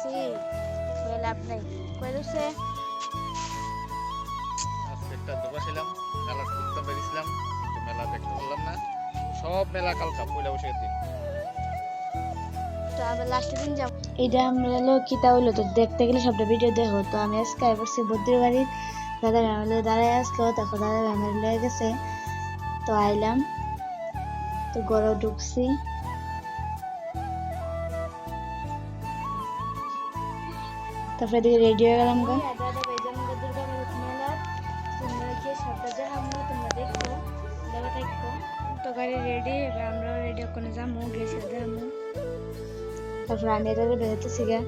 আসি কই লাভ নাই কই রইছে আজকে একটা দোকান ছিলাম মেলা ঘুরতে বেরিয়েছিলাম কিন্তু মেলা দেখতে পারলাম না সব মেলা কালকা পয়লা বৈশাখের দিন তো আবার লাস্টের দিন যাব এটা আমরা হলো কিতা হইলো তো দেখতে গেলে সবটা ভিডিও দেখো তো আমি আজকে করছি বদ্রির বাড়ির দাদা ফ্যামিলি দাঁড়ায় আসলো তখন দাদা ফ্যামিলি লয়ে গেছে তো আইলাম তো ঘরে ঢুকছি তারপরে এদিকে রেডি হয়ে গেলাম গা দাদা বেজাম দুর্গা মেলা তোমরা গিয়ে সবটা দেখাবো তোমরা দেখো দাদা দেখো তো গাড়ি রেডি এবার আমরাও রেডি করে যাবো গেছে দেখাবো তারপর আমি এটা বেরোতেছি গা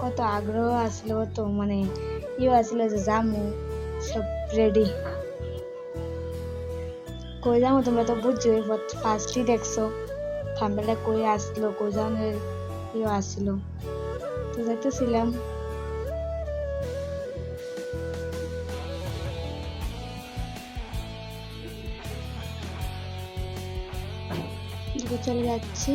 কত আগ্রহ আসলো তো মানে ইয়ে আসলো যে যামু সব রেডি কই যাবো তোমরা তো বুঝছোই ফার্স্টই দেখছো থাম্বেলটা কই আসলো কই যাওয়ার ইয়ে আসলো তো যাইতেছিলাম চলে যাচ্ছি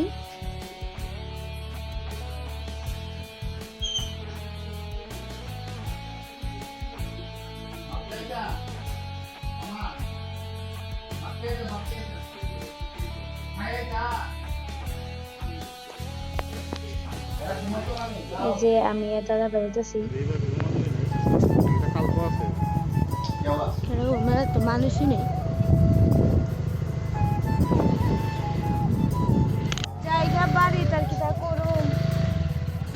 এই যে আমি দাদা বেরোতেছি তো মানুষই নেই জায়গা বাড়ি তার কি তা করুন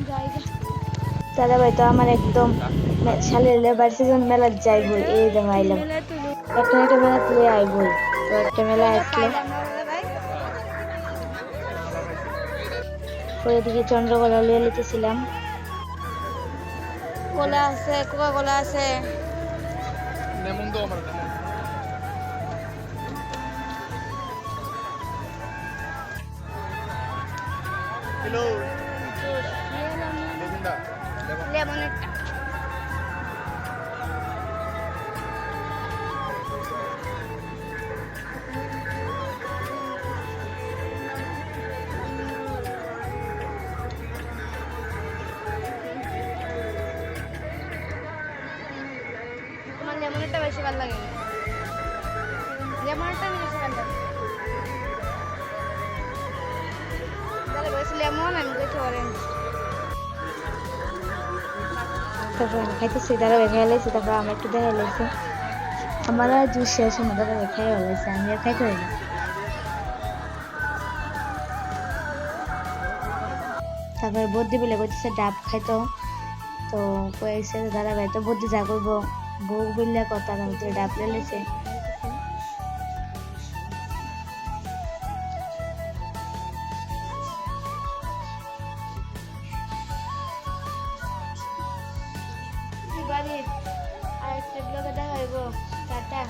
জায়গা দাদা ভাই তো আমার একদম শালের লেবার সিজন মেলা যাইবই এই যে আইলাম একটা একটা মেলা তুলে আইবই তো একটা মেলা আসলে পরে দিকে চন্দ্রকলা লিয়ে লিতেছিলাম কলা আছে কোকা কোলা আছে নেমন্দ আমার হ্যালো লেমনটা লেমনের লেমনটা বেশি ভালো লাগে লেমনটা বেশি ভালো লাগে তাহলে বেশি লেমন আমি বেশি অরেঞ্জ তারপর আমি খাইতেছি তারা খেয়ে লাইছে তারপর আমি একটু দেখা লাইছে আমার আর জুস শেষ না তারা খেয়ে লাইছে আমি আর খাইতে পারি না তারপরে বদ্যি বলে করতেছে ডাব খাইতো তো কয়েছে দাদা ভাই তো বদ্যি যা করবো বউ বললে কথা ডাব লেছে বাড়ির আরেকটা ব্লগে দেখা হইব টাটা।